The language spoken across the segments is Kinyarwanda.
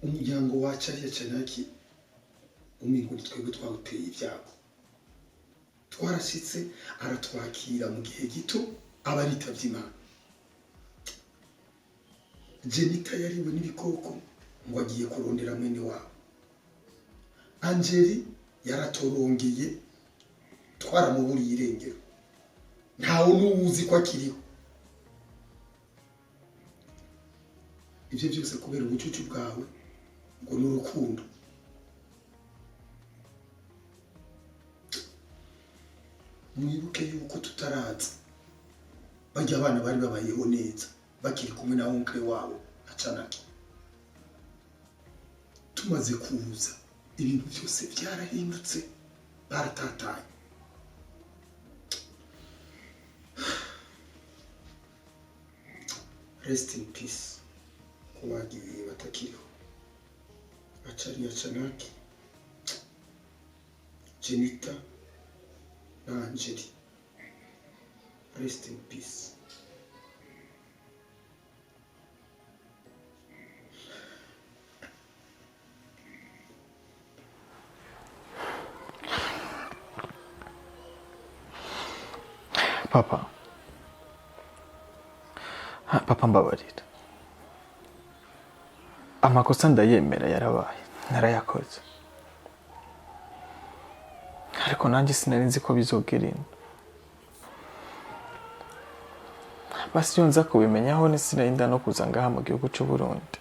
umuryango wacu ariya canaki umingo twebwe twawuteye ibyago twarashitse aratwakira mu gihe gito abaritavye Imana. Jenita yariwe n'ibikoko ngo agiye kurondera mwene wabo. Angeli yaratorongeye twaramuburiye irengero, ntawe n'uwuzi ko akiriho. Ivyo byose kubera ubucucu bwawe ngo n'urukundo. Mwibuke yuko tutaraza bajya abana bari babayeho neza bakiri kumwe na onkle wabo acanaki. Tumaze kuza ibintu byose byarahindutse, baratataye. Rest in peace kubagiye batakiriho. Acari acanaki, Jenita na Angeli. Rest in peace. Papa mbabarira. Amakosa ndayemera yarabaye, narayakoze. Ariko nanjye sinari nzi ko bizogera ino. Basi iyo nza kubimenyaho ni sinarinda no kuza ngaha mu gihugu cy'u Burundi.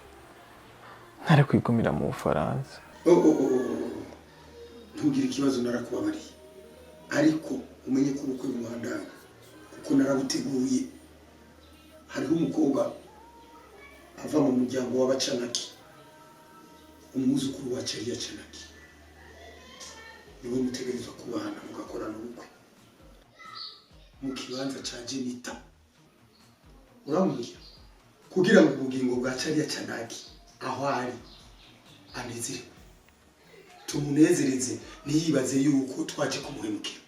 Ntari kwigumira mu Bufaransa. Ntugire ikibazo narakubabariye. Ariko umenye ko ubukwe bumandanga kuko narabuteguye. Hariho umukobwa ava mu muryango w'abacanaki, umwuzukuru wa Cariya Canaki. Niwe mutegerezwa kubana mugakorana ubukwe mu kibanza ca Jenita. Uramubwira kugira ngo ubugingo bwa Cariya Canaki aho ari anezerewe, tumunezereze niyibaze yuko twaje kumuhemukira.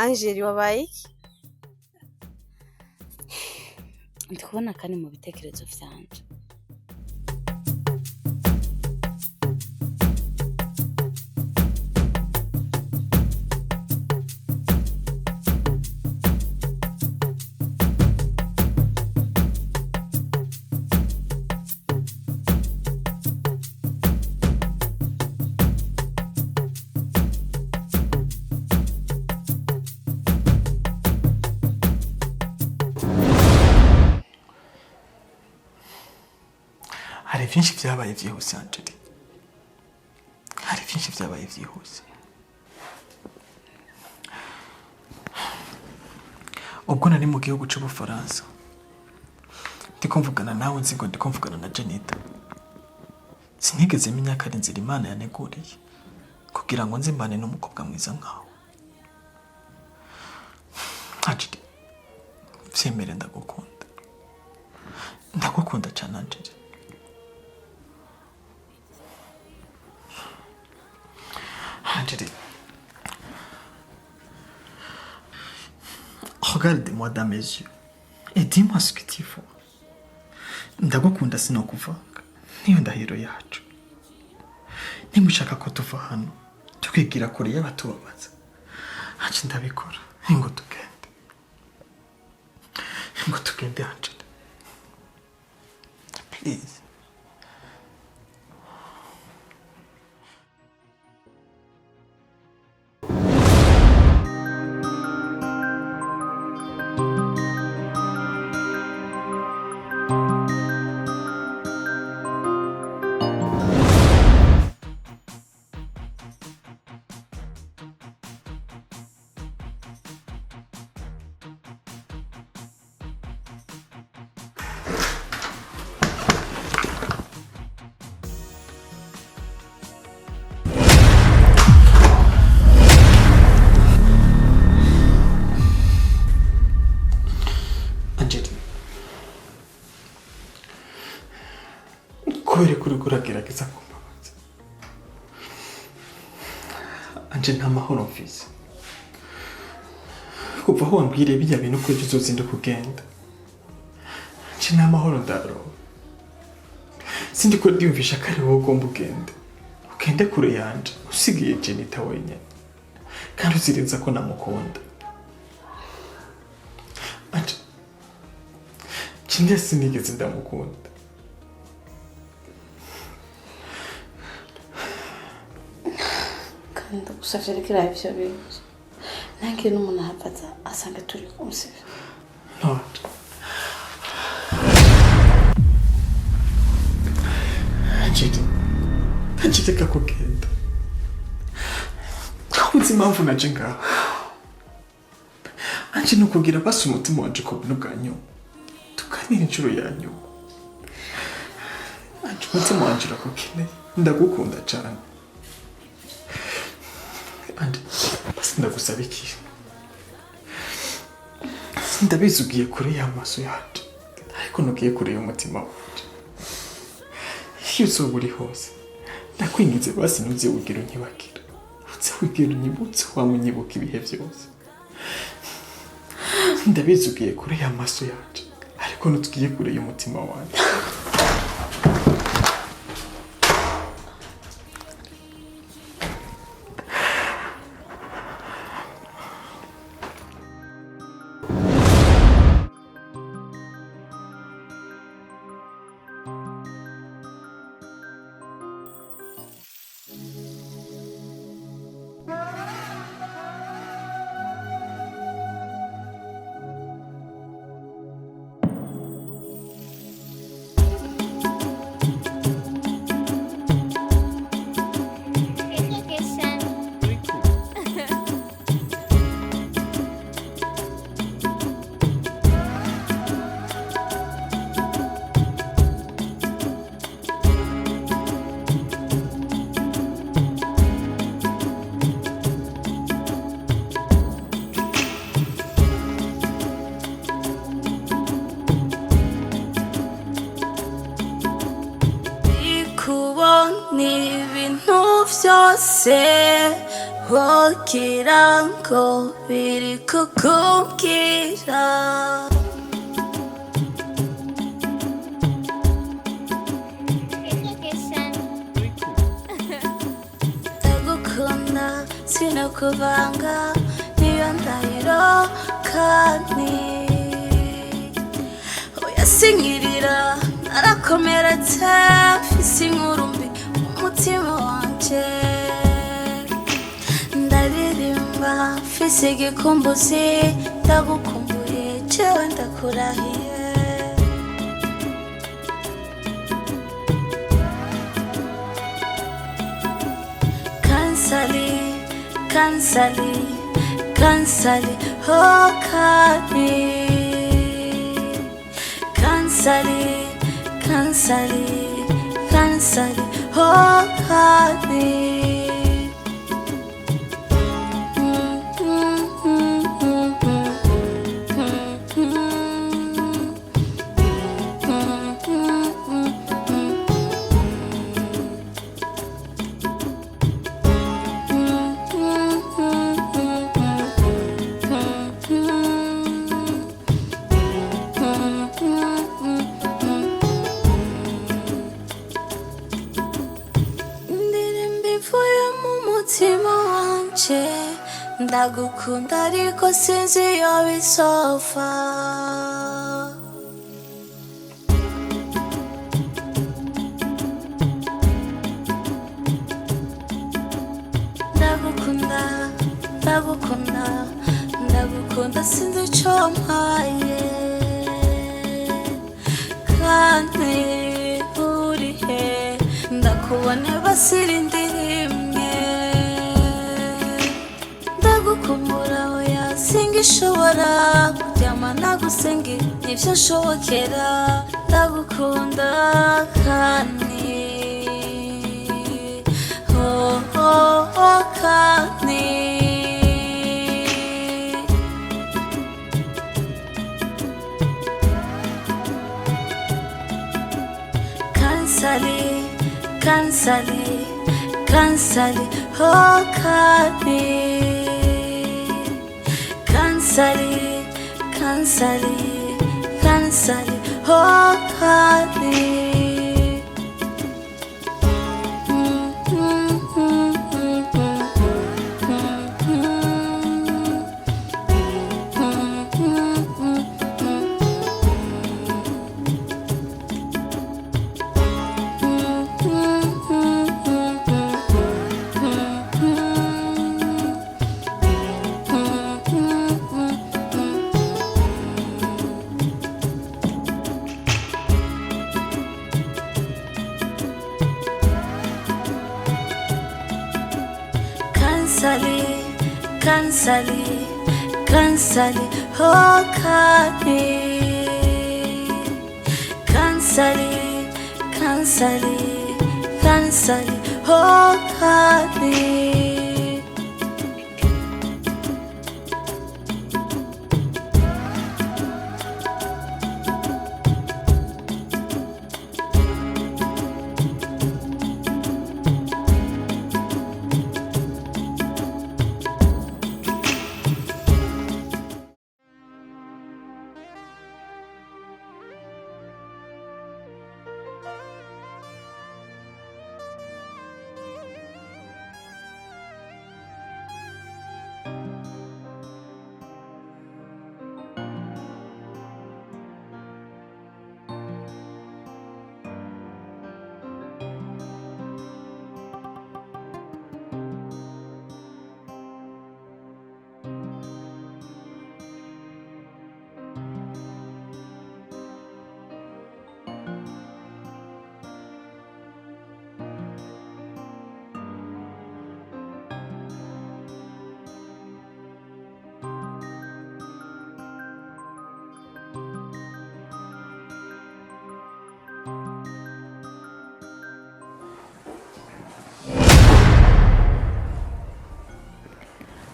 Angeli wabaye iki? Ndikubona kane mu bitekerezo vyanje. Hari byinshi byabaye byihuse Angeli. Hari byinshi byabaye byihuse. Ubwo nari mu gihugu cy'u Bufaransa, ndiko mvugana nawe nzi ngo ndiko mvugana na Jenita. Sinigeze menya ko ari inzira Imana yaneguriye kugira ngo nzimbane n'umukobwa mwiza nkawe. Angeli, vyemere ndagukunda. Ndagukunda cyane Angeli. Angeli, Regarde-moi dans mes yeux et dis-moi ce que tu vois. Ndagukunda sinokuvanga niyo ndahiro yacu. Nimba ushaka ko tuva hano tukigira kure y'abatubabaza anje ndabikora. Ngo tugende Angela, please. Kubera kuri kuragerageza kumbabaza anje nta mahoro mfise kuva aho wambwiriye bijya bintu ko ejo uzozinda kugenda anje nta mahoro ndaroba sindi ko ndiyumvisha ko ari wowe ugomba ugende kure yanje usigaye Jenita wenyine kandi uzirenza ko namukunda anje sinigeze ndamukunda. Ndagusavye reka irabe ivyo bintu nange n'umuntu ahafata asanga turi kumusivya. Anjite kakugenda uzi impamvu naje ngaho anje nukugira basi umutima wanje ko buno bwanyu tukanira inshuro yanyu anje umutima wanje urakukeneye ndagukunda cyane ande basi ndagusaba iki ndabizi ugiye kure y'amaso yacu ariko nugiye kure y'umutima wanje iyo uzoba uri hose ndakwinginze basi ntuze wigire unyibagire uze wigire unyibutse wamunyibuka ibihe byose ndabizi ugiye kure y'amaso yacu ariko ntugiye kure y'umutima wanje. byose wogira ngo biri kukubwira ndagukunda sinakuvanga niyo ndahiro kandi oya sinkirira narakomeretse mfise inkuru mbi umutima wanje ndaririmba mfise igikumbuzi ndagukumbuye jewe ndakurahiye kansali kansali kansali oh kani kansali kansali kansali oh kani mutima wanje ndagukunda ariko sinzi iyo bizofa ndagukunda sinzi ico mpaye kandi urihe ndakubone basirindi rimwe ndagukumbura oya singishobora kuryama nagusenga nivyo nshobokera ndagukunda kandi kandi Kansali, oh kani Kansali, oh kani Kansali, oh kani Kansali, oh kani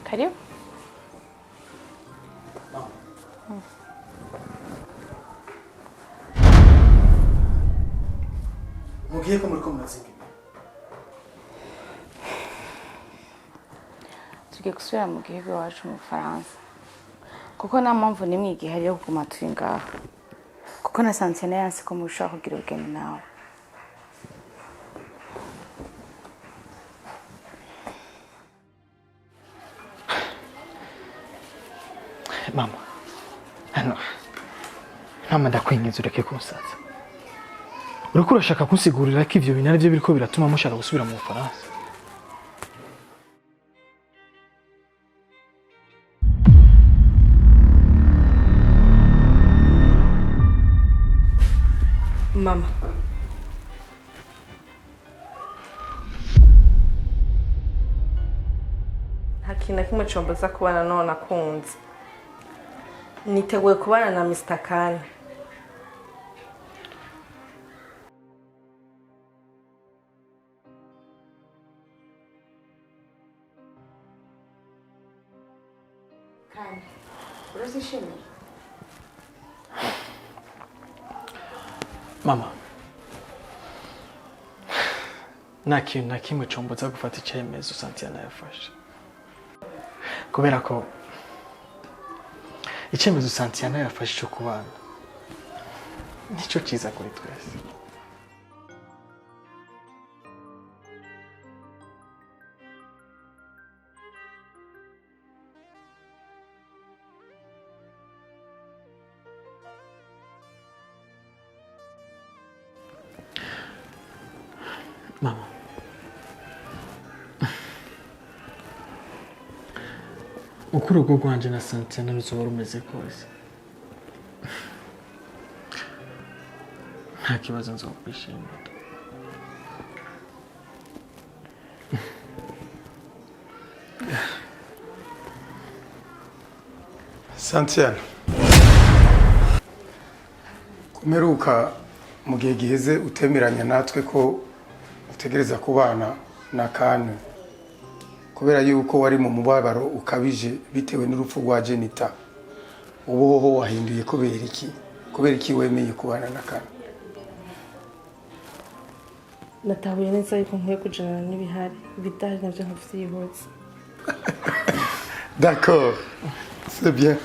Karibu. Mugiye ko muri ko murazinga. Tugiye gusubira mu gihugu iwacu mu Faransa. Kuko nta mpamvu nimwe igihe yo kuguma turi ngaha. Kuko nasanze yanse ko mushaka kugira ubugeni nawe. Mama, hano mama ndakwinginze ureke kunsaza. Uriko urashaka kunsigurira ko ivyo bintu ari byo biriko biratuma mushaka gusubira mu Faransa. Mama, nta kintu na kimwe comboza kubana n'uwo nakunze. Niteguye kubana na Mr. Kane. Kane, urazishimiye? Mama, nta kintu na kimwe comboza gufata icyemezo Santiana yafashe. Kubera ko icyemezo Santiana yafashe cyo kubana nico cyiza kuri twese. Mama. Uko urugo rwanje na Santiana ruzoba rumeze kose, nta kibazo nzokwishimira. Santiana, kumeruka mu gihe giheze utemeranya natwe ko utegereza kubana na Kanu kubera yuko wari mu mubabaro ukabije bitewe n'urupfu rwa Jenita. Ubu hoho wahinduye kubera iki wemeye kubana na Kanu? natahuye neza yuko nkwiye kujana n'ibihari bidahari navyo nkavyihutse. D'accord, c'est bien.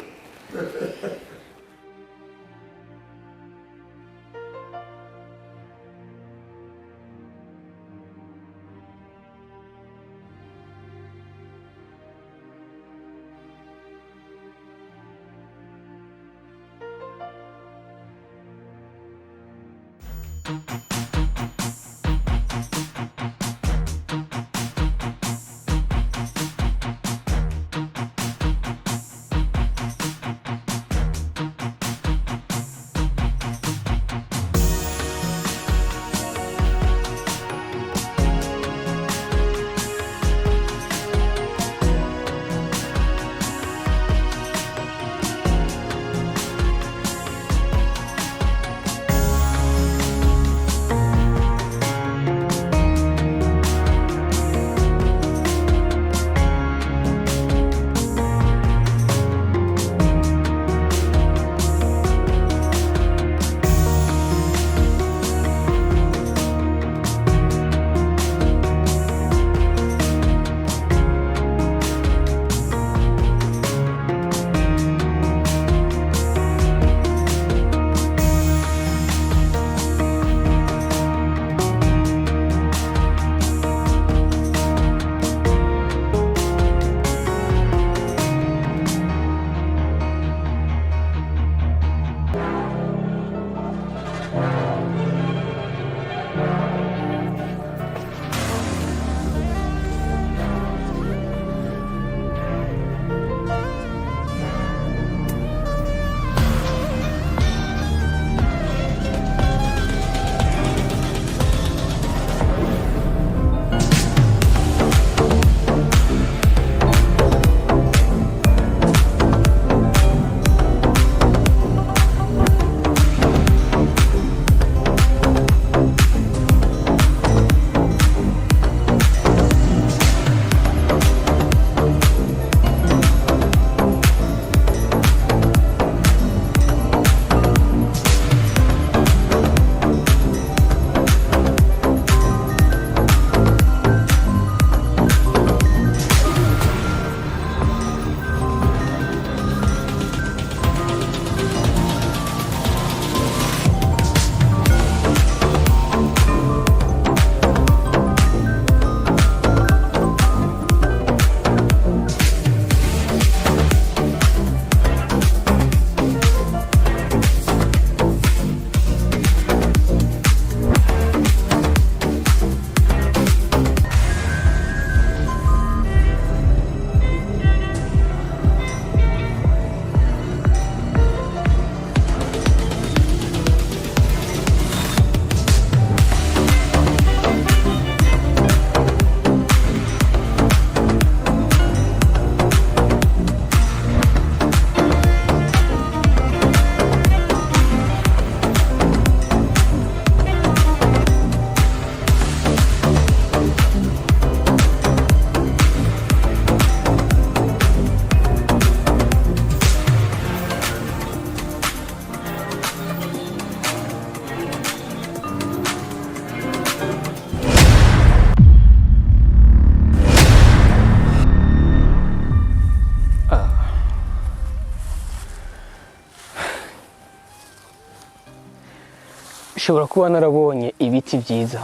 ushobora kuba narabonye ibiti byiza,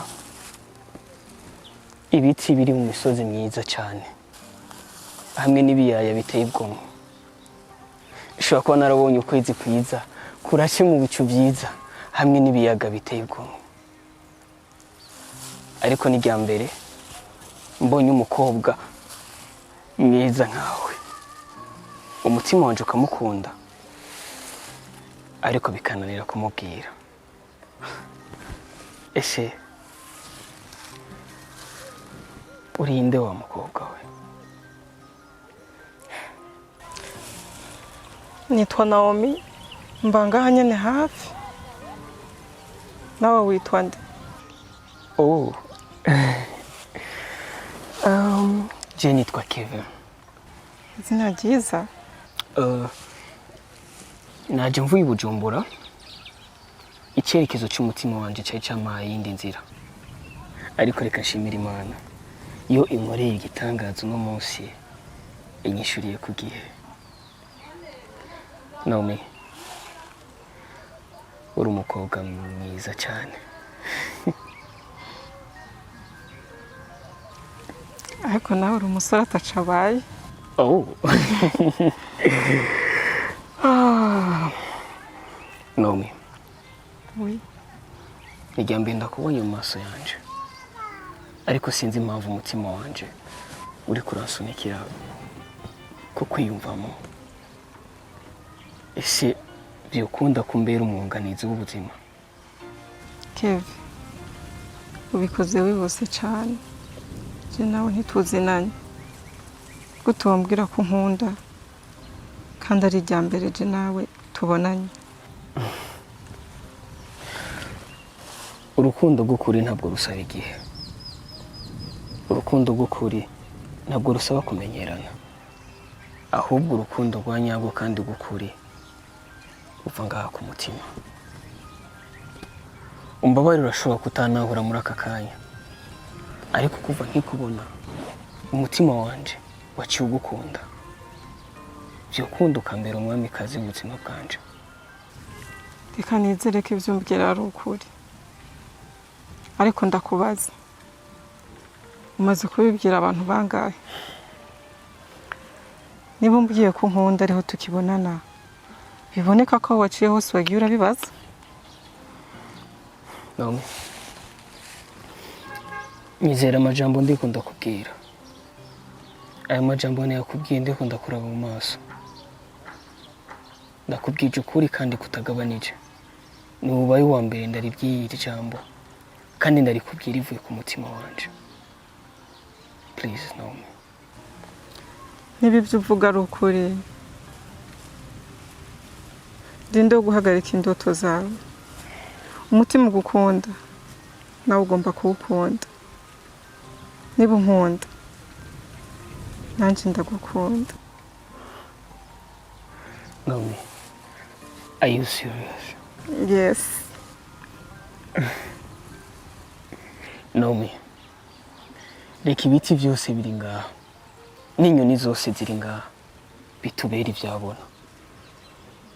ibiti biri mu misozi myiza cyane hamwe n'ibiyaya biteye igomwe. Ushobora kuba narabonye ukwezi kwiza kurashe mu bicu byiza hamwe n'ibiyaga biteye igomwe. ariko ni rya mbere mbonye umukobwa mwiza nkawe umutima wanje ukamukunda ariko bikananira kumubwira. Ese urinde wa mukobwa we? Nitwa Naomi, mba ngaha nyene hafi. Nawe witwa nde? Oh. Je nitwa Kevin. Izina ryiza. Naje mvuye i Bujumbura, icyerekezo cy'umutima wanje cyari cyamaye yindi nzira, ariko reka nshimira Imana yo inkoreye igitangazo no munsi inyishuriye ku gihe. Naomi, uri umukobwa mwiza cyane. Ariko nawe uri umusore atacabaye. Oh. Naomi. Oui. Nijya mbe ndakubonye mu maso yanje, ariko sinzi impamvu umutima wanje uri kuransunikira ko kwiyumvamo. Ese byukunda kumbera umwunganizi w'ubuzima? Kevin, ubikoze wibose cyane. Je nawe ntituzinanye. Gute wambwira ko nkunda kandi ari rya mbere je nawe tubonanye? Urukundo rw'ukuri ntabwo rusaba igihe. Urukundo rw'ukuri ntabwo rusaba kumenyerana. Ahubwo urukundo rwa nyarwo kandi rw'ukuri uva ngaha ku mutima. Umbabarira urashobora kutanahura muri aka kanya, ariko kuva nkikubona umutima wanje waciye ugukunda. Byukunda ukambera umwamikazi w'ubuzima bwanje. Reka nizere ko ibyo umbwira ari ukuri. Ariko ndakubaza, umaze kubibwira abantu bangahe? Niba umbwiye ko nkunda ariho tukibonana, biboneka ko waciye hose wagiye urabibaza? Naomi, nizera amajambo ndiko ndakubwira. Aya majambo nayakubwiye ndiko ndakuraba mu maso. Ndakubwije ukuri kandi kutagabanije. Ni ubaye wa mbere ndaribwiye iri jambo, kandi ndarikubwira ivuye ku mutima wanje. Please, Naomi. Niba ibyo uvuga ari ukuri, ndinde guhagarika indoto zawe. Umutima ugukunda, nawe ugomba kuwukunda. Niba unkunda, nanjye ndagukunda. Naomi, are you serious? Yes. Naomi, reka ibiti byose biri ngaha n'inyoni zose ziri ngaha bitubera ibyabona,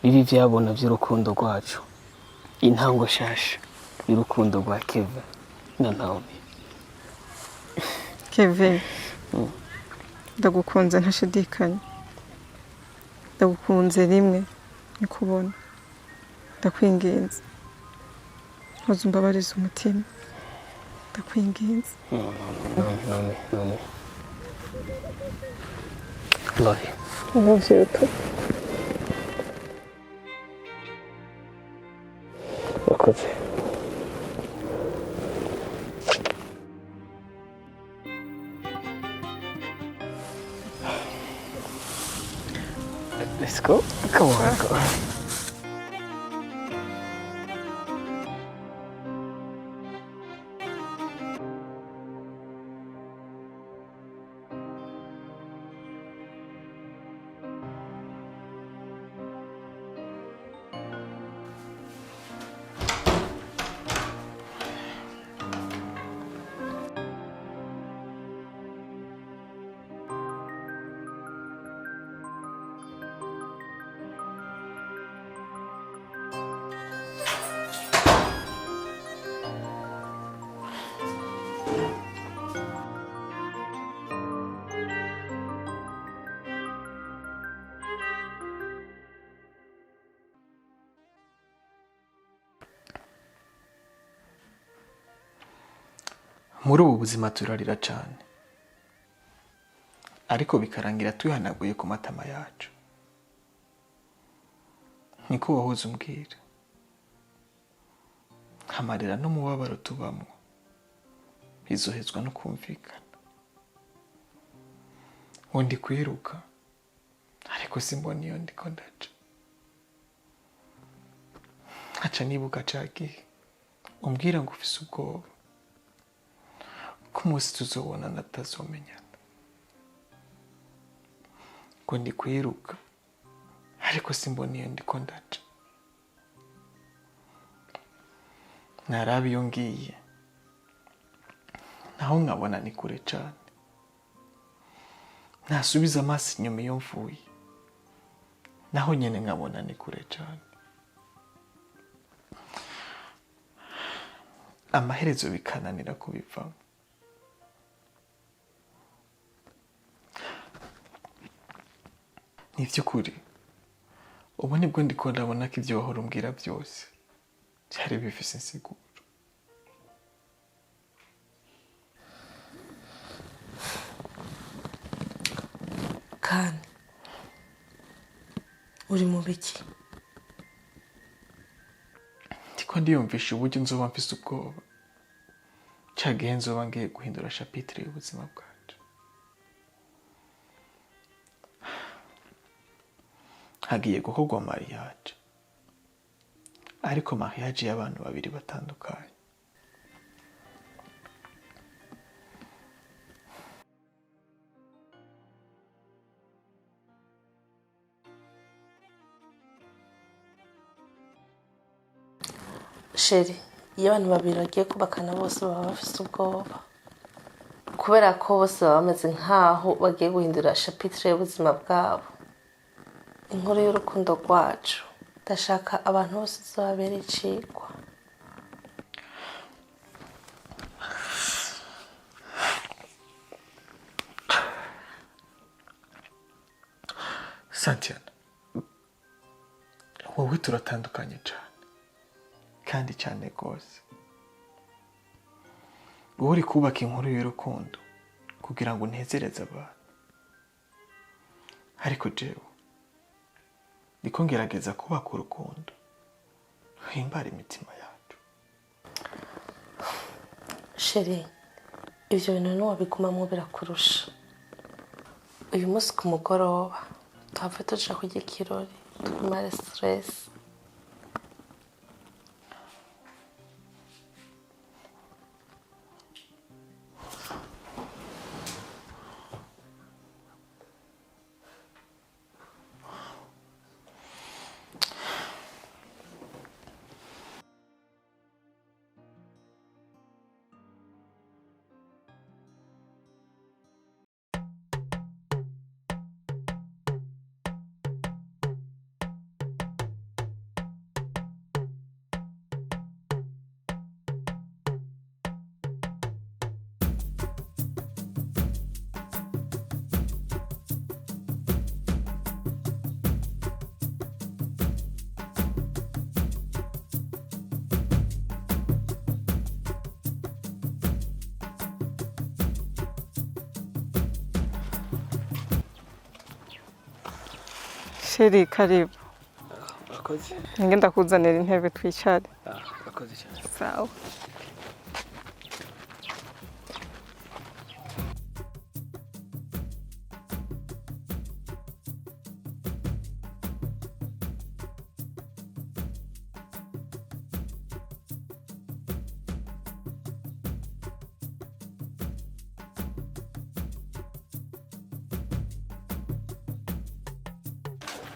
bibi byabona by'urukundo rwacu, intango shasha y'urukundo rwa Kevin na Naomi. Kevin, ndagukunze ntashidikanya. Ndagukunze rimwe nikubona. Ndakwinginze, ntuzumbabareze umutima. Ndakwinginze. Naomi. Love you. I love you too. Urakoze. Let's go. Come on, go. muri ubu buzima turarira cyane ariko bikarangira tuyihanaguye ku matama yacu. Niko wahoze umbwira. Amarira n'umubabaro tubamo bizohezwa no kumvikana. Undi kwiruka ariko simbona iyo ndiko ndaca. Aca nibuka cagihe umbwira ngo ufise ubwoba ko umunsi tuzobona natazomenyana. Ngo ndi kwiruka ariko simbona iyo ndiko ndaca. Naraba iyo ngiye naho nkabona ni kure cane. Nasubiza amaso inyuma iyo mvuye naho nyene nkabona ni kure cane. Amaherezo bikananira kubivamo. Ni vy'ukuri ubu nibwo ndiko ndabona ko ivyo wahora umbwira byose byari bifise insiguro. Kane uri mu biki? Ndiko ndiyumvisha uburyo nzoba mfise ubwoba cagihe nzoba ngiye guhindura chapitre y'ubuzima bwacu. Hagiye gukorwa mariage, ariko mariage y'abantu babiri batandukanye. Sheri, iyo abantu babiri bagiye kubakana bose baba bafise ubwoba kubera ko bose baba bameze nk'aho bagiye guhindura chapitre y'ubuzima bwabo. Inkuru y'urukundo rwacu ndashaka abantu bose izobabera icigwa. Santiana, wowe turatandukanye cyane kandi cyane rwose. Wowe uri kubaka inkuru y'urukundo kugira ngo unezereze abantu, ariko jewe ndiko ngerageza kubaka urukundo ruhimbara imitima yacu. Sheri, ivyo bintu ntiwabigumamwo birakurusha. Uyu munsi ku mugoroba tuhava tuja kurya ikirori tugumare stress. Sheri, karibu. Urakoze. Ngenda kuzanira intebe twicare. Urakoze cyane. Sawa.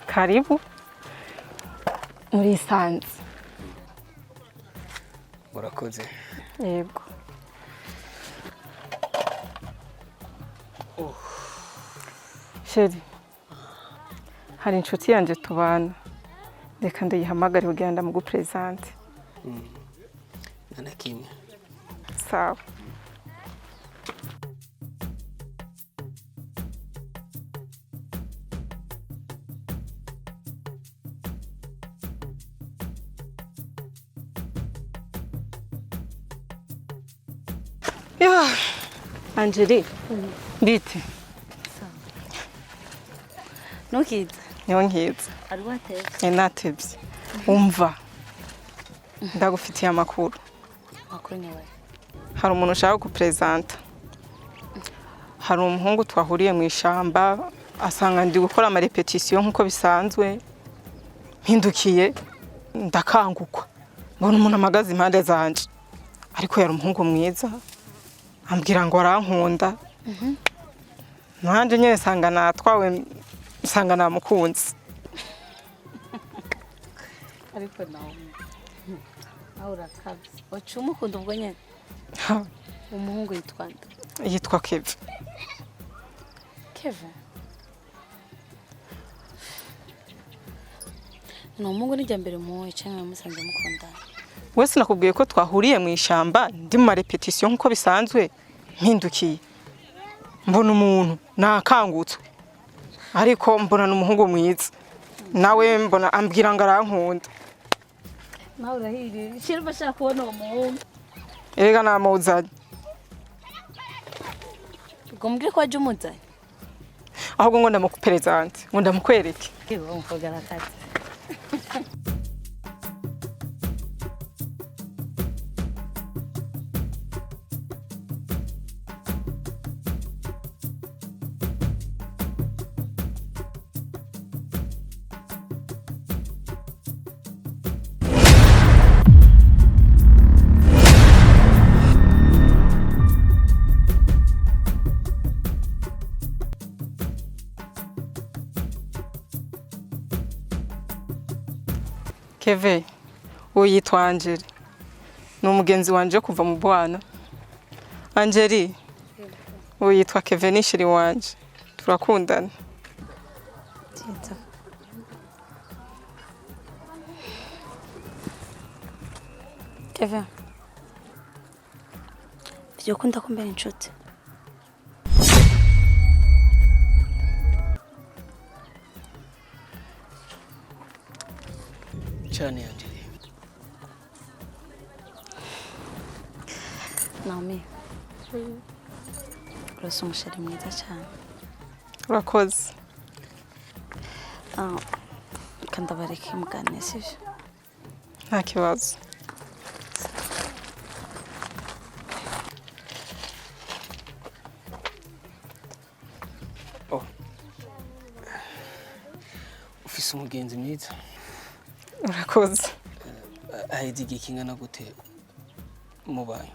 Karibu. Muri Sanze. Urakoze. Yego. Sheri, hari inshuti yanje tubana. Reka ndayihamagare kugira ndamugupresente. Nana kimwe. Sawa. Ya, Angeli, bite? Ntukize. Niyo nkiza. Ari watevye. Natevye. Umva. Ndagufitiye amakuru. Makuru ni wawe. Hari umuntu ushaka kupresenta. Hari umuhungu twahuriye mu ishamba asanga ndi gukora ama repetition nkuko bisanzwe. Mpindukiye ndakangukwa. Mbona umuntu amagaze impande zanje. Ariko yari umuhungu mwiza. Ambwira ngo arankunda. Nanje nyene sanga natwawe sanga namukunze. Ariko nawe. Aho urakabye. Wacuma ukunda ubwo nyene. Umuhungu yitwa nde? Yitwa Kevin. Kevin. No mungu nijya mbere muwe cyangwa musanze mukundana. Wese nakubwiye ko twahuriye mu ishamba ndi mu repetition nkuko bisanzwe mpindukiye. Mbona umuntu nakangutswe. Ariko mbona n'umuhungu mwiza. Nawe mbona ambwira ngo arankunda. Nawe urahiri. Shira bashaka kubona uwo muhungu. Erega namuzanye. Gombwire ko waje umuzanye. Ahubwo ngo ndamukuperezante, ngo ndamukwereke. Ibo umvugana kati. Keve, uwo yitwa Angeli. Ni umugenzi wanje kuva mu bwana. Angeli, uwo yitwa Keve ni shiri wanje. Turakundana. Tita. Kevin. Byo kunda kumbera inshuti. cyane Angeli. Naomi. Urasa umusheri mwiza cyane. Urakoze. Kandi abareke muganire sivyo? Nta kibazo. Ufise umugenzi mwiza. Urakoze. Ahidi igihe kingana gute mubaye?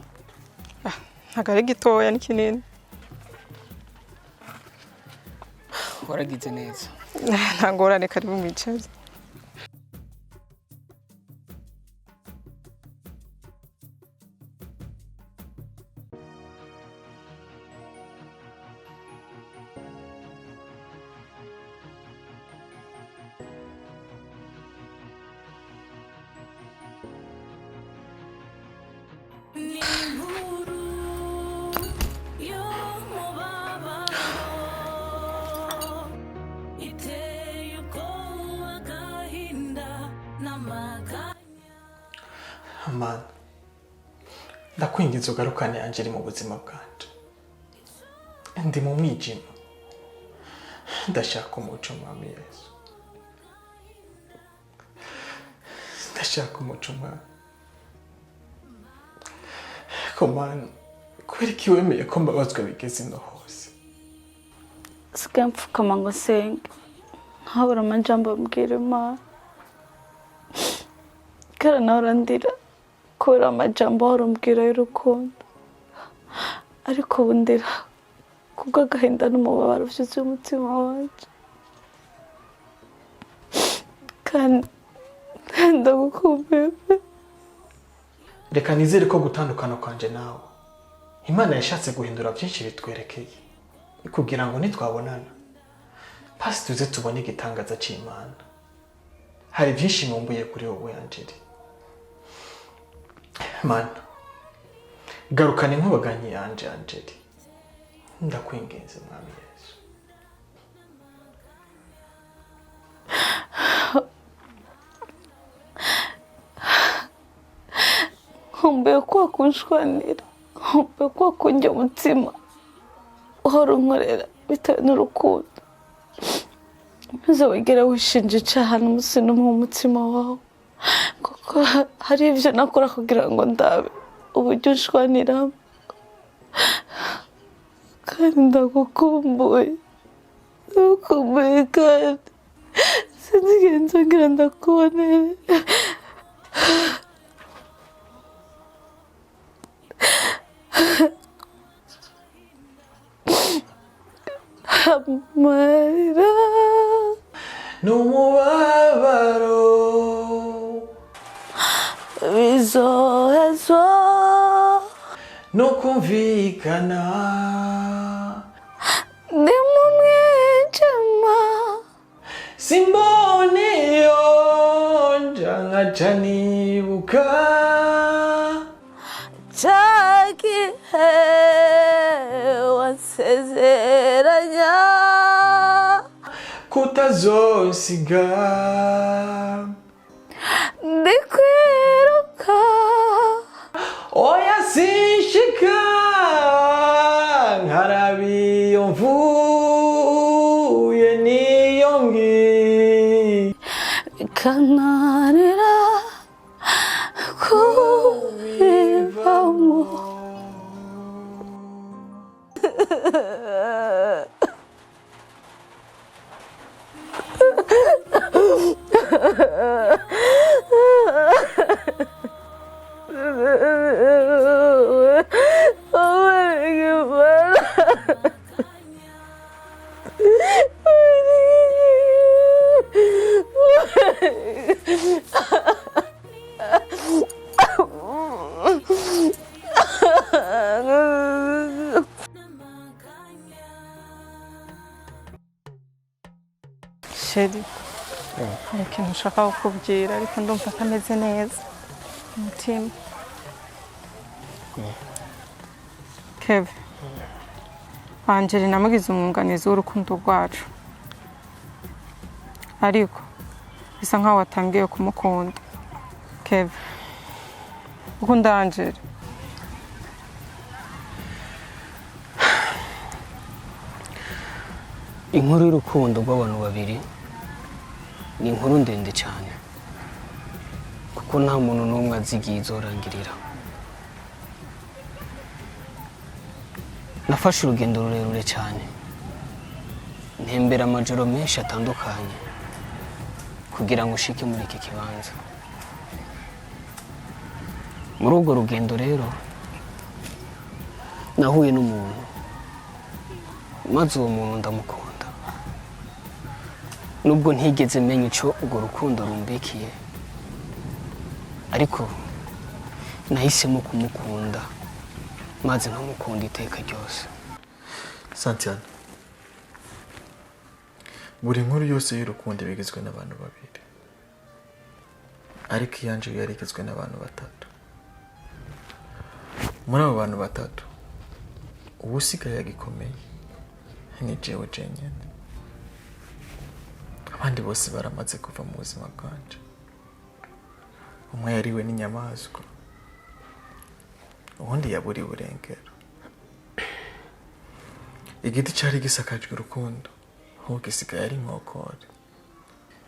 Ntago ari gitoya ni kinini. Waragize neza. Nta ngorane karibu mwicare. Amana, ndakwinginze ugarukane Angeli mu buzima bwanje. Ndi mu mwijima. Ndashaka umuco mwami Yesu. Ndashaka umuco mwami. Komana, kubera iki wemeye ko mbabazwa bigeze ino hose? Sigaye mfukama ngo senge. Nkabura amajambo mbwira Imana. Kera nawe urandira. Kubera amajambo warumbwira y'urukundo. Ariko ubu ndira kubw'agahinda n'umubabaro ufite umutima wanje. Kandi ndagukumbuye. Reka nizere ko gutandukana kwanje nawe Imana yashatse guhindura byinshi bitwerekeye kugira ngo nitwabonana pasi tuze tubone igitangaza cy'Imana. Hari byinshi nkumbuye kuri wowe Angeli. Mana, garukana inkubaganyi yanje Angeli. Ndakwinginze mwami Yesu. Nkumbuye ko wakunshwanira. umpe ko kunjya umutima uhora unkorera bitewe n'urukundo ntuzawigera wishinja icaha n'umusi n'umwe mu mutima wawe kuko hari ibyo nakora kugira ngo ndabe uburyo nshwaniramo kandi ndagukumbuye kandi sinzi igihe nzongera ndakubonera amarira n'umubabaro bizohezwa no kumvikana ndi mu mwijima simbone yonja nkaca nibuka cya gihe wansezeranya kutazosiga ndi kwiruka oya sinshika nkarabiyo mvuye niyo ngiye bikananira kubivamo sheri hari ikintu ushaka kukubwira ariko ndumva atameze neza umutima Keve Angeli namugize umwunganizi w'urukundo rwacu ariko bisa nkaho watangiye kumukunda Keve ukunda Angeli inkuru y'urukundo rw'abantu babiri ni inkuru ndende cyane kuko nta muntu n'umwe azi igihe izorangirira. Nafashe urugendo rurerure cyane ntembera amajoro menshi atandukanye kugira ngo ushike muri iki kibanza. Muri urwo rugendo rero nahuye n'umuntu maze uwo muntu ndamukunda, nubwo ntigeze menya icyo urwo rukundo rumbikiye, ariko nahisemo kumukunda maze nkamukunda iteka ryose. Santiago, buri nkuru yose y'urukundo bigizwe n'abantu babiri, ariko iyanje yari igizwe n'abantu batatu. Muri abo bantu batatu uwusigaye agikomeye ni jewe jenyine, abandi bose baramaze kuva mu buzima bwanje. Umwe yariwe n'inyamaswa, ubundi yaburiwe urengero. Igiti cyari gisakajwe urukundo aho gisigaye ari inkokore,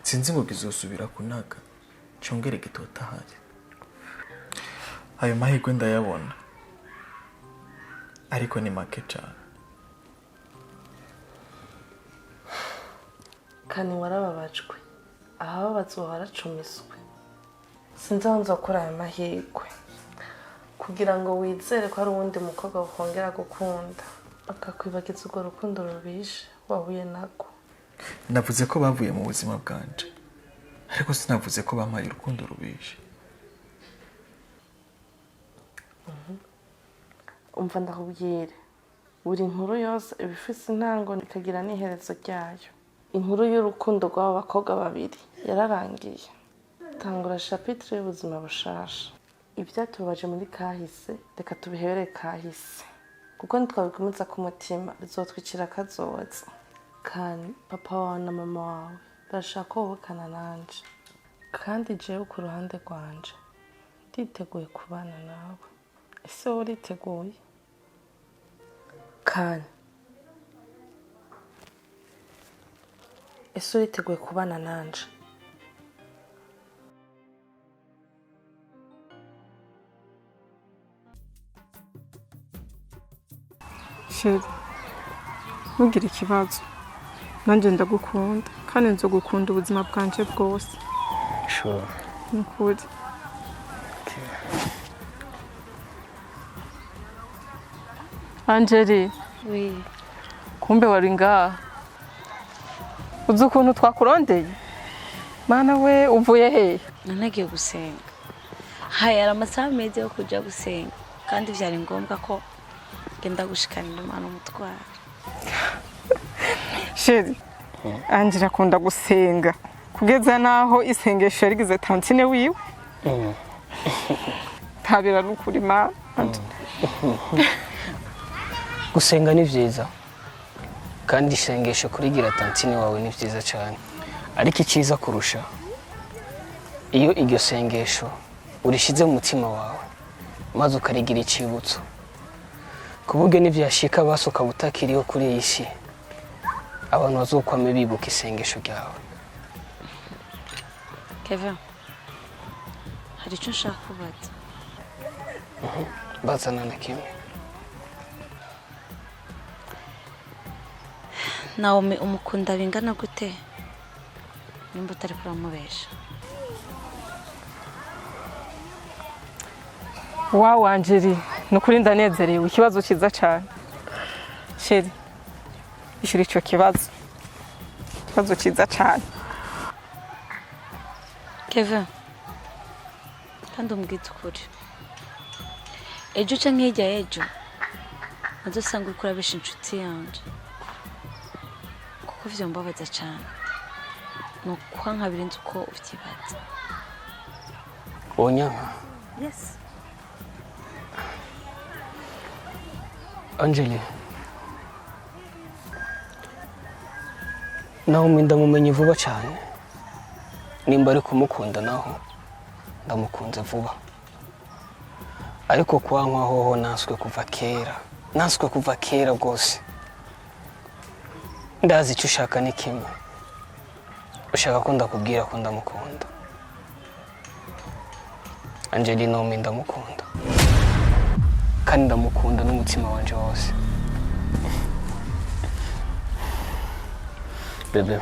sinzi ngo kizosubira kunaga cyongere gitotahare. Ayo mahirwe ndayabona, ariko ni make cyane. Kani warababajwe, ahababazwa waracumiswe. Sinzi aho nzokora ayo mahirwe kugira ngo wizere ko hari uwundi mukobwa wakongera gukunda akakwibagiza urwo rukundo rubishe wahuye nako. Navuze ko bavuye mu buzima bwanje, ariko sinavuze ko bampaye urukundo rubishe. Umva ndakubwire, buri nkuru yose iba ifise intango ikagira n'iherezo ryayo. Inkuru y'urukundo rw'abo bakobwa babiri yararangiye, tangura chapitre y'ubuzima bushasha. Ibyatubabaje muri kahise reka tubihebere kahise, kuko ntitwabigumutsa ku mutima bizotwicira kazoza. Kandi papa wawe na mama wawe barashaka ko wubakana nanje, kandi jewe ku ruhande rwanje nditeguye kubana nawe. Ese wowe uriteguye? kanya ese uriteguye kubana nanje? Sheri, ntugire ikibazo, nanjye ndagukunda kandi nzogukunda ubuzima bwanje bwose. Sure. Nukuri. Angeli, Oui. kumbe wari ngaha. Uzi ukuntu twakurondeye? Mana we, uvuye hehe? Nanagiye gusenga. Hari amasaha meza yo kuja gusenga kandi vyari ngombwa ko genda gushikanira Imana umutwaro. Sheri, Angeli akunda gusenga kugeza naho isengesho yarigize tantine wiwe. Tabira n'ukuri ma. Gusenga ni vyiza kandi isengesho kurigira tantine wawe ni vyiza cyane, ariko icyiza kurusha iyo iryo sengesho urishize mu mutima wawe maze ukarigira icibutso ku buryo n'ivyashika basuka butakiriho kuri iyi si abantu bazokwame bibuka isengesho ryawe. Kevin, hari icyo nshaka kubaza. Bazana na kimwe. Nawe umukunda bingana gute nimba utari kuramubesha? Wow, Angeli, nukuri ndanezerewe, ikibazo cyiza cyane. Sheri, ishuri ico kibazo. Ikibazo cyiza cyane. Kevin, kandi umbwite ukuri. Ejo canke hirya y'ejo uzosanga uriko urabesha inshuti yanje, kuko vyombabaza cyane. Nuko nkabiri nzi uko uvyibaza. Onyama. Yes. Angeli, naho ndamumenye vuba cyane. Nimba ari kumukunda naho ndamukunze vuba, ariko kwankwa hoho naswe kuva kera rwose. Ndazi icyo ushaka ni kimwe, ushaka ko ndakubwira ko ndamukunda. Angeli, naho ndamukunda kandi ndamukunda n'umutima wanje wose. Bebe,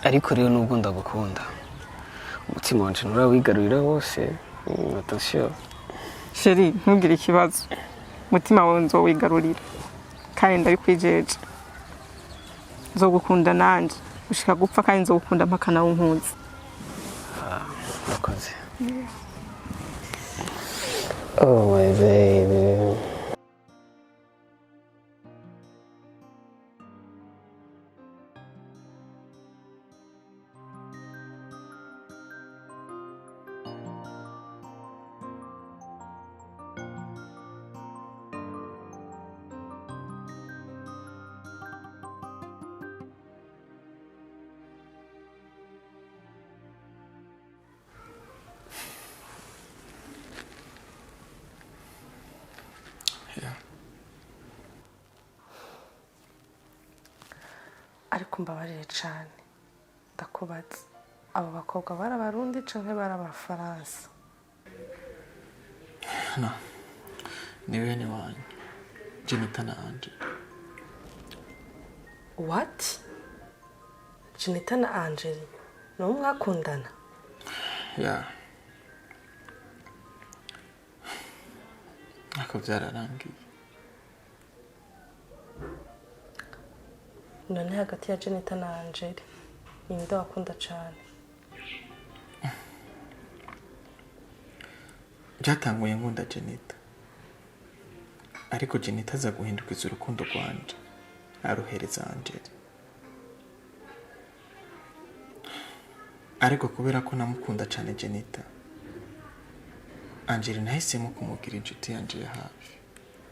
ariko rero nubwo ndagukunda umutima wanje nturawigarurira wose. Attention Sheri, ntugire ikibazo, umutima wawe nzowigarurira kandi ndabikwijeje. Nzogukunda nanje ushika gupfa kandi nzogukunda mpaka nawe unkunze. Urakoze. Oh my baby. Ariko mbabarire cyane, ndakubaza, abo bakobwa bari abarundi canke bari abafaransa? No, ni bene wanyu, Jenita na Angeli. What? Jenita na Angeli ni mwakundana? Yeah. Ako byararangiye. None hagati ya Jenita na Angeli ninde wakunda cyane? Byatanguye nkunda Jenita, ariko Jenita aza guhindukiza urukundo rwanje aruhereza Angeli. Ariko kubera ko namukunda cyane Jenita, Angeli nahisemo kumugira inshuti yanje ya hafi,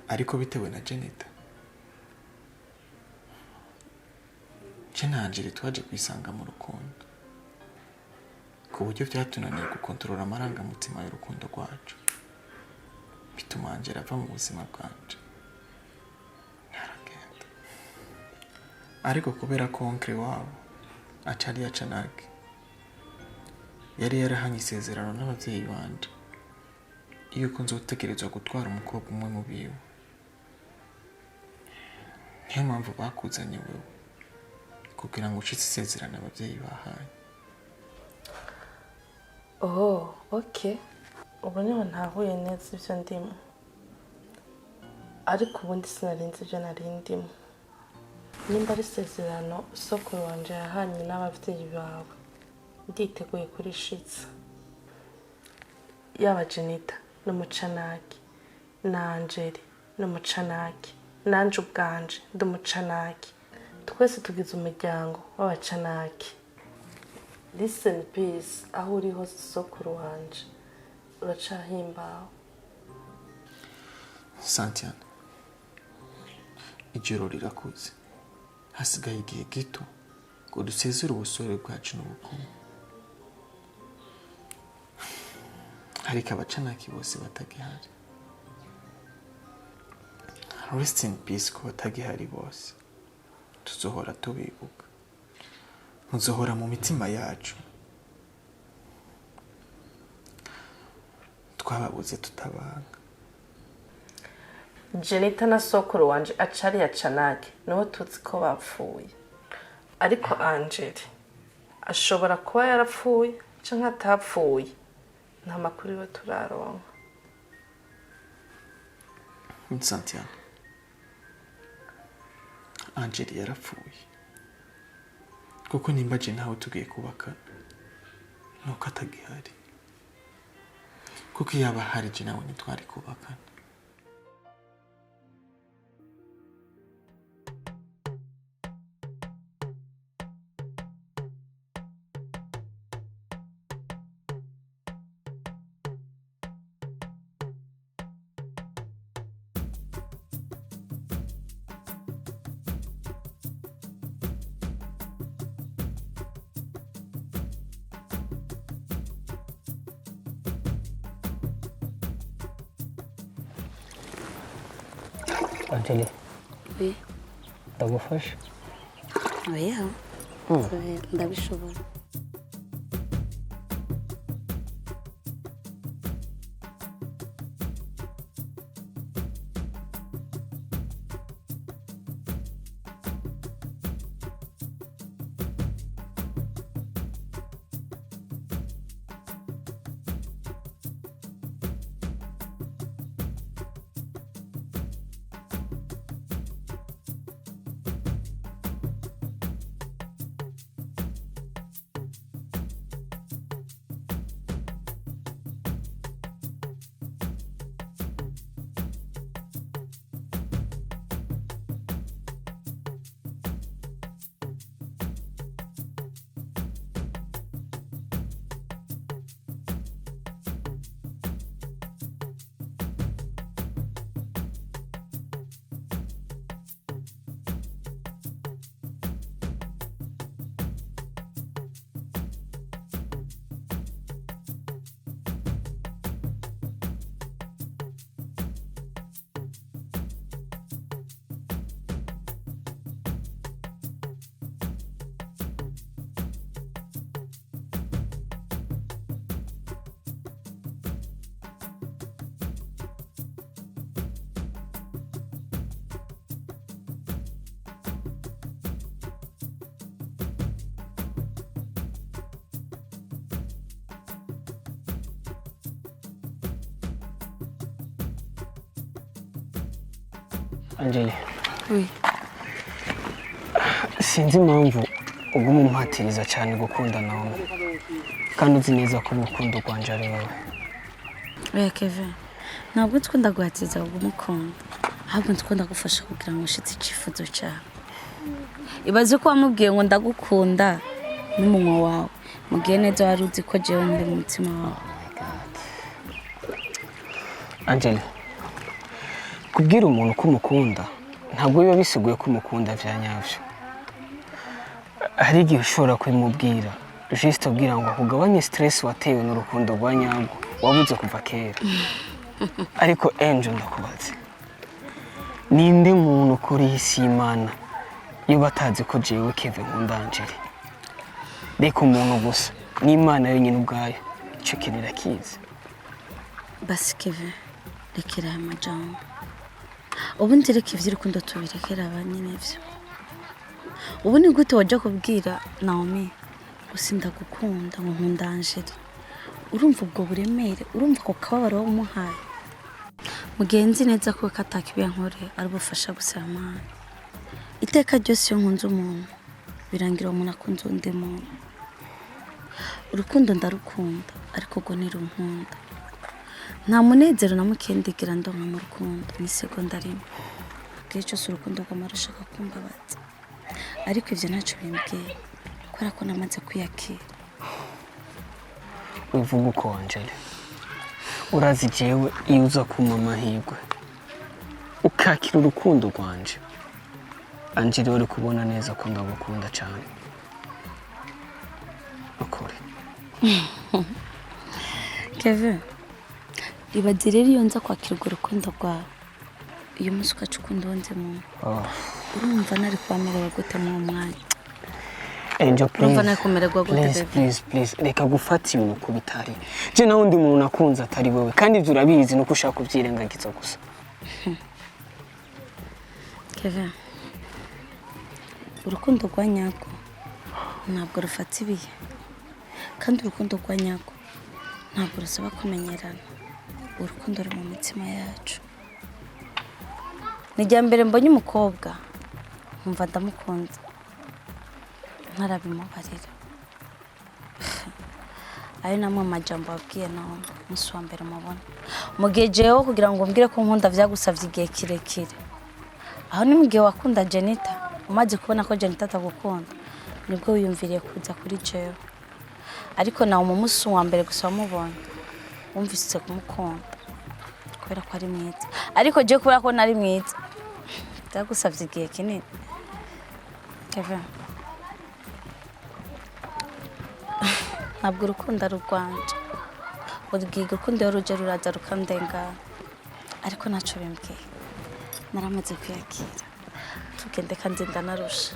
ariko bitewe na Jenita. Na Angeli twaje kwisanga mu rukundo ku buryo byatunaniye gukontorora amarangamutima y'urukundo rwacu. bituma Angela ava mu buzima bwanje ntaragenda ariko kubera ko onkre wabo acari yacanage yari yarahanye isezerano n'abavyeyi banje yuko nzotegerezwa gutwara umukobwa umwe mu biwe niyo mpamvu bakuzanye wewe kugira ngo ushitse isezerano abavyeyi bahaye. Oh, okay. Ubu niho ntahuye neza ibyo ndimo. Ariko ubundi sinarinze ibyo nari ndimo. Nimba ari isezerano sokuru wanje yahanye n'abavyeyi bawe, nditeguye kurishitsa. Yaba Jenita n'umucanaki, na Angeli n'umucanaki, nanje ubwanje ndumucanaki. Twese tugize umuryango w'abacanaki. Listen peace, aho uri hose sokuru wanje uracahimbawe. Santiana, ijoro rirakuze, hasigaye igihe gito ngo dusezere ubusore bwacu n'ubukungu. Ariko abacanaki bose batagihari. Rest in peace ku batagihari bose, tuzohora tubibuka, muzohora mu mitima yacu. Twababuze tutabanga. Jenita na sokuru wanje acari yacanake niho tuzi ko bapfuye. Ariko Angeli ashobora kuba yarapfuye canke atapfuye, nta makuru yo turaronka. Santiana, Angeli yarapfuye kuko nimba je nawe tugiye kubaka nuko atagihari, kuko yaba hari je nawe ntitwari kubakana. Angeli, oui, ndagufasha? oya, ndabishobora. Angeli, Oui, sinzi impamvu uguma umpatiriza cyane gukunda nawe, kandi uzi neza ko urukundo rwanje ari wowe. oya Kevin, ntabwo twenda guhatiza umukunda, ahubwo twenda gufasha kugira ngo ushitse icyifuzo cyawe. Ibaze ko wamubwiye ngo ndagukunda n'umunwa wawe, mugiye neza wari uzi ko jewe ndi mu mutima wawe. Angeli, kubwira umuntu ko umukunda ntabwo biba bisiguye ko umukunda vya nyavyo. Hari igihe ushobora kubimubwira juste ubwira ngo kugabanye stress watewe n'urukundo rwa nyarwo wabuze kuva kera. ariko Angel ndakubaze ninde muntu kuri isi Imana iyo batazi ko jewe Kevin nkunda Angel reka umuntu gusa n'Imana yonyine ubwayo icyo kinira kizi basi Kevin rekera aya majambo ubundi reka ivy'urukundo tubirekera abanyine ivyo ubu ni gute wajya kubwira Naomi usinda gukunda ngo nkunda Angel urumva ubwo buremere urumva ko kababaro wumuhaye mugenzi neza ko katakibiya nkore ari bufasha gusamana iteka ryose yo nkunze umuntu birangira umuntu akunze undi muntu urukundo ndarukunda ariko go nirunkunda nta munezero namukendigira ndonka mu rukundo ni segonda rimwe bwiye cyose urukundo rw'amarashaka kumbabaza ariko ivyo ntacyo bimbwiye kubera ko namaze kwiyakira uvuga uko Angel urazi jewe iyo uza kuma amahirwe ukakira urukundo rwanje Angel uri kubona neza ko ndagukunda cyane ukuri Kevin ibadire iyo nza kwakira urwo rukundo rwawe iyo musi ukacukunda wonze muntu urumva nari kwamerewe gute mu mwanya Angel urumva nari kumererwa gute please reka gufata ibintu ku bitari je naho ndi muntu nakunze atari wowe kandi ivyo urabizi nuko ushaka kubyirengagiza gusa Kevin urukundo rwa nyako ntabwo rufata ibihe kandi urukundo rwa nyako ntabwo rusaba kumenyerana urukundo ruri mu mitima yacu nijya mbere mbonye umukobwa nkumva ndamukunze ntarabimubarira ayo namwe amajambo wabwiye nawe musi wa mbere mubona mugihe jewe kugira ngo mbwire ko nkunda vyagusavye igihe kirekire aho ni mugihe wakunda Janita umaze kubona ko Janita atagukunda nibwo wiyumviriye kuza kuri jewe ariko nawe mu musi wa mbere gusa wamubonye wumvise kumukunda kubera ko ari mwiza ariko je kubera ko nari mwiza byagusavye igihe kinini Kevin ntabwo urukundo rugwanje urubwiga urukundo ruje ruraza rukandengana ariko ntacyo bimbwiye naramaze kwiyakira tugende kandi ndanarusha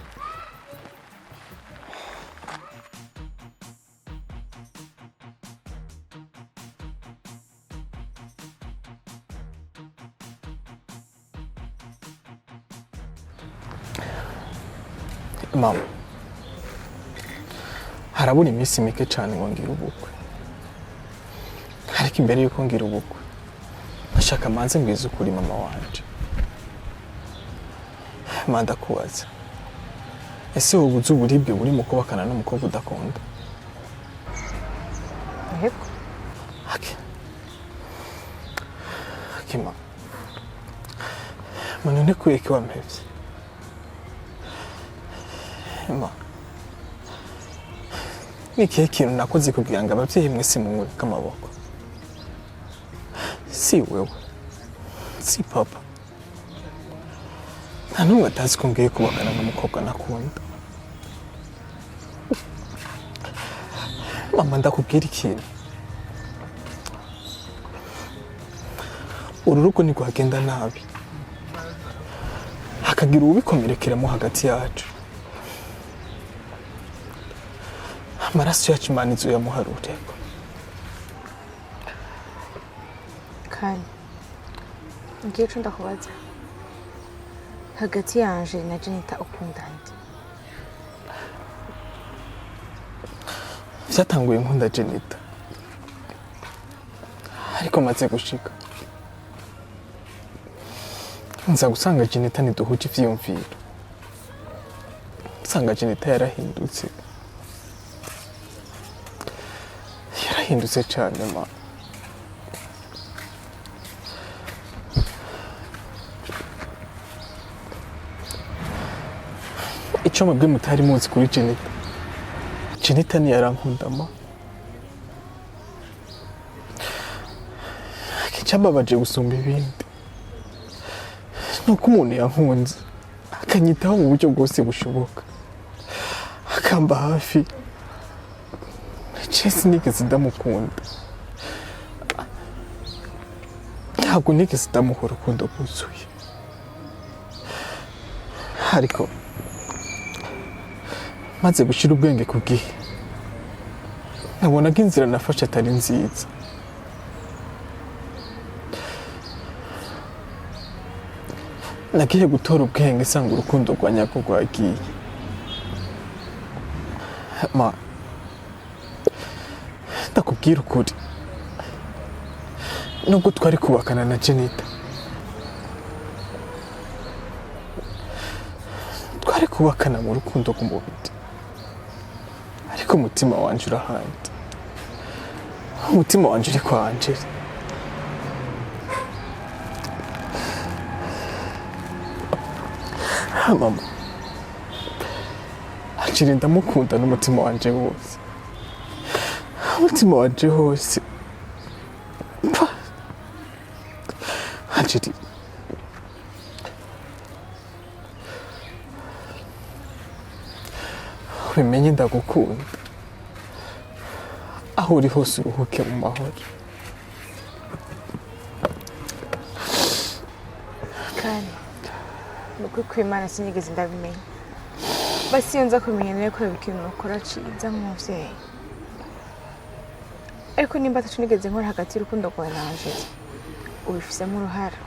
mama harabura iminsi mike cyane ngo ngira ubukwe ariko imbere yuko ngira ubukwe ashaka manze mbwiza ukuri mama wanje manda kubaza ese ubuze uburibwe buri mu kubakana n'umukobwa udakunda yego akima manone kweke wampevye ma nikihe kintu nakoze kugira ngo abavyeyi mwese mumweke amaboko si wewe si papa nta n'umwe atazi ko ngiye kubakana n'umukobwa nakunda mama ndakubwira ikintu uru rugo ntirwagenda nabi hakagira ubikomerekeramo hagati yacu amaraso yacu Imana izoyamuharureko kandi ngiye cyo ndakubaza hagati yanje na Janita ukunda nde vyatanguye nkunda Janita ariko maze gushika nza gusanga Janita ntiduhuje ivyiyumviro nsanga Janita yarahindutse cyane ma icyo mabwe mutari muzi kuri Janita ntiyarankunda ma icyambabaje gusumba ibindi nuko umuntu yankunze akanyitaho mu buryo bwose bushoboka akamba hafi sinigeze ndamukunda ntabwo nigeze ndamuha urukundo rwuzuye, ariko maze gushyira ubwenge ku gihe nabonaga inzira nafashe atari nziza. Nagiye gutora ubwenge nsanga urukundo rwa nyako rwagiye. Ma, ndakubwira ukuri, nubwo twari kubakana na Jenita, twari kubakana mu rukundo rw'umubiri, ariko umutima wanje urahandi. Umutima wanje uri kwa Angela. Mama, Angela ndamukunda n'umutima wanje wose, umutima wanje wose. Angela, ubimenye ndagukunda, aho uri hose uruhuke mu mahoro. kandi nuko kwimana sinigeze ndabimenya, basi iyo nza kumenya nawe ko ikintu ukora ciza nk'umuvyeyi, ariko nimba atacu nigeze nkora hagati y'urukundo rwawe na Angela, ubifisemo uruhara.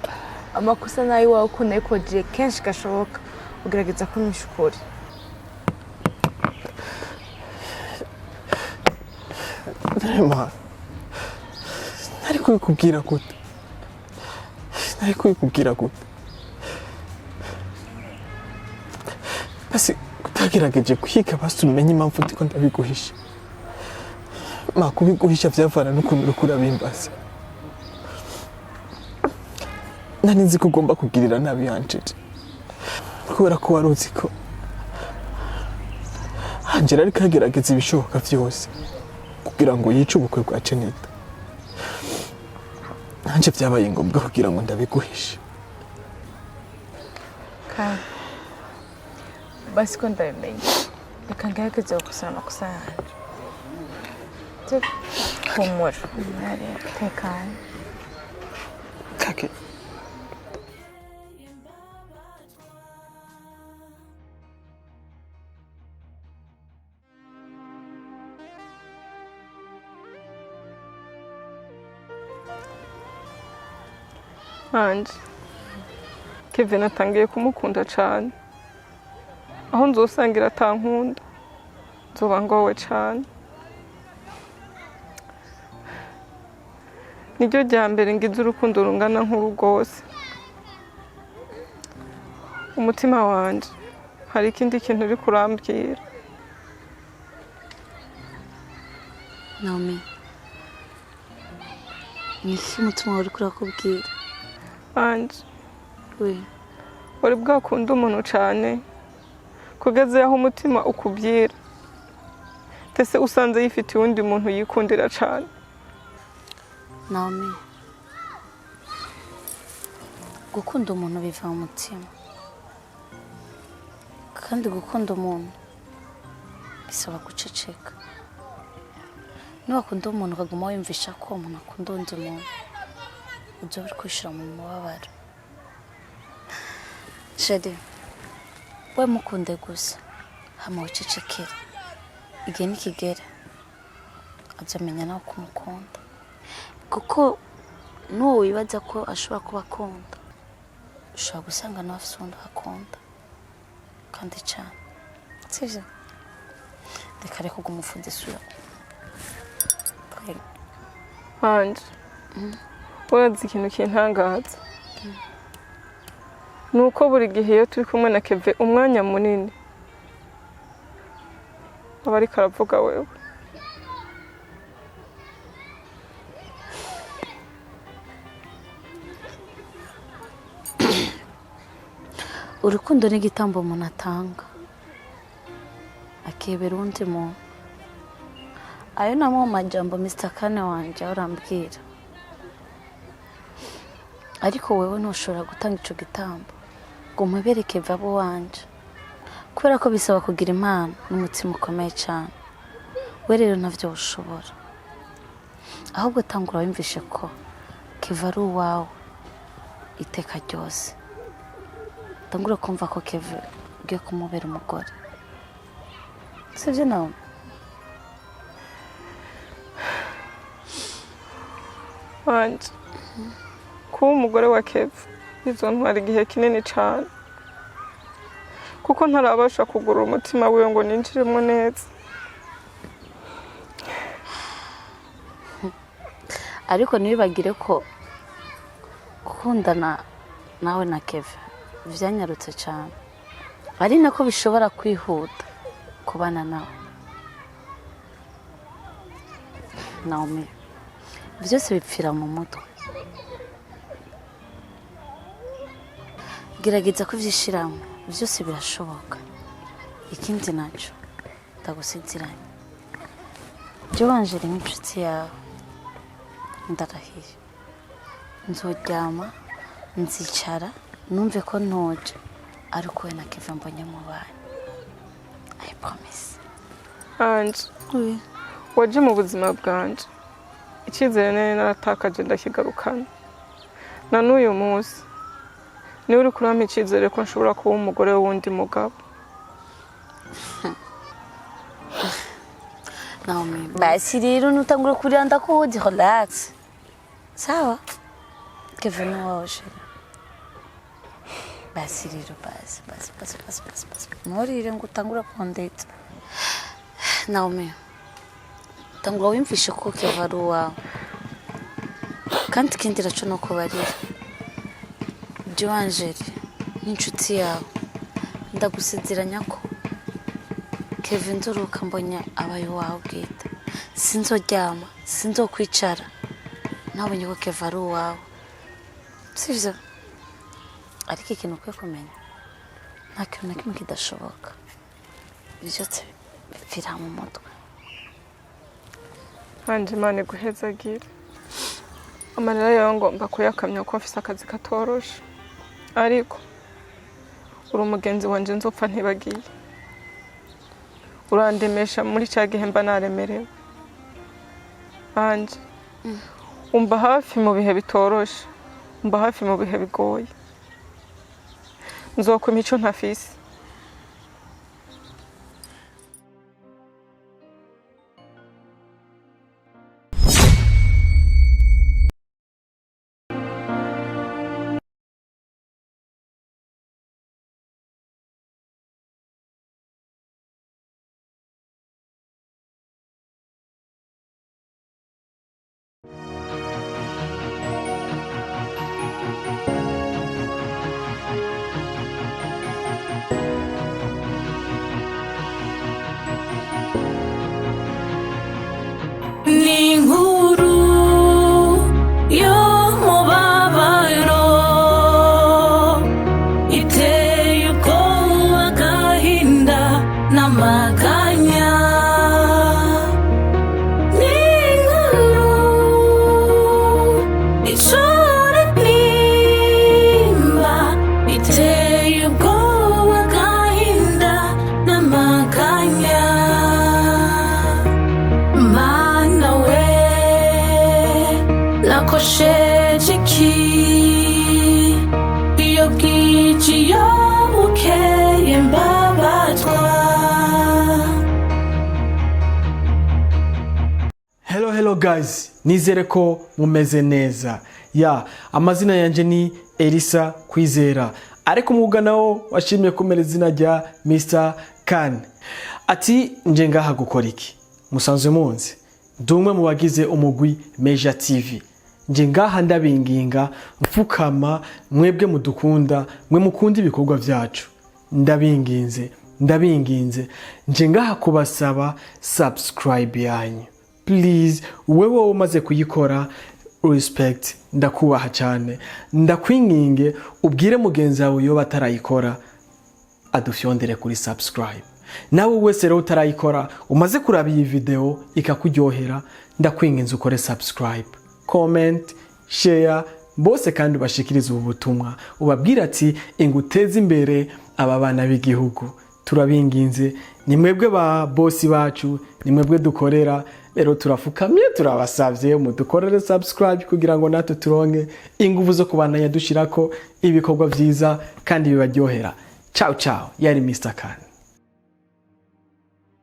Amakosa nayo iwawe uko nayikojeje kenshi gashoboka, ugerageza kumisha ukuri. Rema, nari kubikubwira gute? Nari kubikubwira gute? Basi utagerageje kwiga basi umenye impamvu ndiko ndabiguhisha. Ma, kubiguhisha vyavana n'ukuntu uriko urabimbaza. Nari nzi ko ugomba kugirira nabi Angela, kubera ko wari uzi ko Angela ariko agerageza ibishoboka vyose kugira ngo yice ubukwe bwa Jenita. Nanje vyabaye ngombwa kugira ngo ndabiguhishe. Kandi basi ko ndabimenye, reka ngerageze gukosora amakosa yanjye. Humura, tekana. Kake. Anje, Kevin atangiye kumukunda cyane, aho nzosangira atankunda nzoba ngowe cyane. Niryo rya mbere ngize urukundo rungana nk'uru rwose. Umutima wanje hari ikindi kintu uri kurambwira. Naomi, ni iki umutima wawe uri kurakubwira? Anje, we wari bwakunda umuntu cyane kugeza aho umutima ukubyira, ndetse usanze yifitiye undi muntu yikundira cyane. Naomi, gukunda umuntu biva mu mutima, kandi gukunda umuntu bisaba guceceka. Niwakunda umuntu ukaguma wiyumvisha ko umuntu akunda undi muntu, ujya uri kwishira mu mubabaro. Shade, we mukunde gusa, hama wicecekere. Igihe nikigera azamenya nawe kumukunda, kuko n'uwo wibaza ko ashobora kuba akunda, ushobora gusanga nawe afite undi akunda kandi cyane. Sivyo? Reka reka kugumufunza isura. Anje, urazi ikintu kintangaza, nuko buri gihe iyo turi kumwe na Keve umwanya munini aba ariko aravuga wewe. Urukundo ni igitambo umuntu atanga akebera undi muntu. Ayo namwe majambo Mr. Kane wanje urambwira, ariko wewe ntushobora gutanga ico gitambo ngo mubereke vabo wanje, kubera ko bisaba kugira impano n'umutima ukomeye cyane. We rero navyo ushobora, ahubwo tangura wimvishe ko Keva ari uwawe iteka ryose ndangura kumva ko Kevin ugiye kumubera umugore sivyo nawe wanje kuba umugore wa Kevin bizontwara igihe kinini cyane kuko ntarabasha kugura umutima wiwe ngo ninjiremo neza ariko ntibibagire ko gukundana nawe na Kevin vyanyarutse cyane ari nako bishobora kwihuta kubana nawe Naomi byose bipfira mu mutwe gerageza kuvyishiramo byose birashoboka ikindi naco ndagusezeranya byo wanje rimwe inshuti yawe ndarahiye nzoryama nzicara numve ko ntoje ariko we na Kevin mbonye mu bana I promise anje waje mu buzima bwanje icyizere nene naratakaje ndakigarukana na n'uyu munsi niwe uri kurampa icyizere ko nshobora kuba umugore w'undi mugabo Naomi basi rero nutangura kurira ndakuzi relax sawa Kevin waje basi rero basi murire ngo utangura kondeta Naomi tangura wimfishe ko Kevin ari uwawe kandi ikindi raco no kubarira Joangeli n'inshuti yawe ndagusezeranya ko Kevin nzoruka mbonye abayo wawe bwite sinzoryama sinzokwicara nabonye ko Kevin ari uwawe sivyo ariko ikintu ukwiye kumenya nta kintu na kimwe kidashoboka byose bipfira mu mutwe kandi Imana iguhezagira amarira yawe ngomba kuyakamya ko mfise akazi katoroshe ariko uri umugenzi wanje nzopfa ntibagiye urandemesha muri cya gihe mba naremerewe anje umba hafi mu bihe bitoroshe umba hafi mu bihe bigoye nzokuma ico ntafise Inkuru yo mubabaro iteye ubwoba agahinda n'amaganya n'inkuru icura nimba iteye ubwoba agahinda n'amaganya nakosheje iki iyo bwije iyo bukeye mbabazwa Hello guys, nizere ko mumeze neza. Amazina yanje ni Elisa Kwizera. Ariko umwuga nawo washimye kumera izina rya Mr. Kan. Ati nje ngaha gukora iki? Musanzwe munzi. Dumwe mu bagize umugwi Meja TV. Nje ngaha ndabinginga mfukama mwebwe mudukunda, mwe mukunda ibikorwa vyacu. Ndabinginze. Nje ngaha kubasaba subscribe yanyu. Please, wewe umaze kuyikora, respect, ndakubaha cyane. Ndakwinginge ubwire mugenzi wawe yo batarayikora adufyondere kuri subscribe. Nawe wese rero utarayikora umaze kuraba iyi video ikakuryohera, ndakwinginze ukore subscribe, comment, share, bose kandi bashikiriza ubu butumwa ubabwira ati inguteze imbere aba bana b'igihugu turabinginze ni mwebwe ba bosi bacu ni mwebwe dukorera rero turafukamye turabasavye mudukorere subscribe kugira ngo natwe turonke ingufu zo kubandanya dushirako ibikorwa vyiza kandi bibaryohera ciao ciao yari Mr. Kan.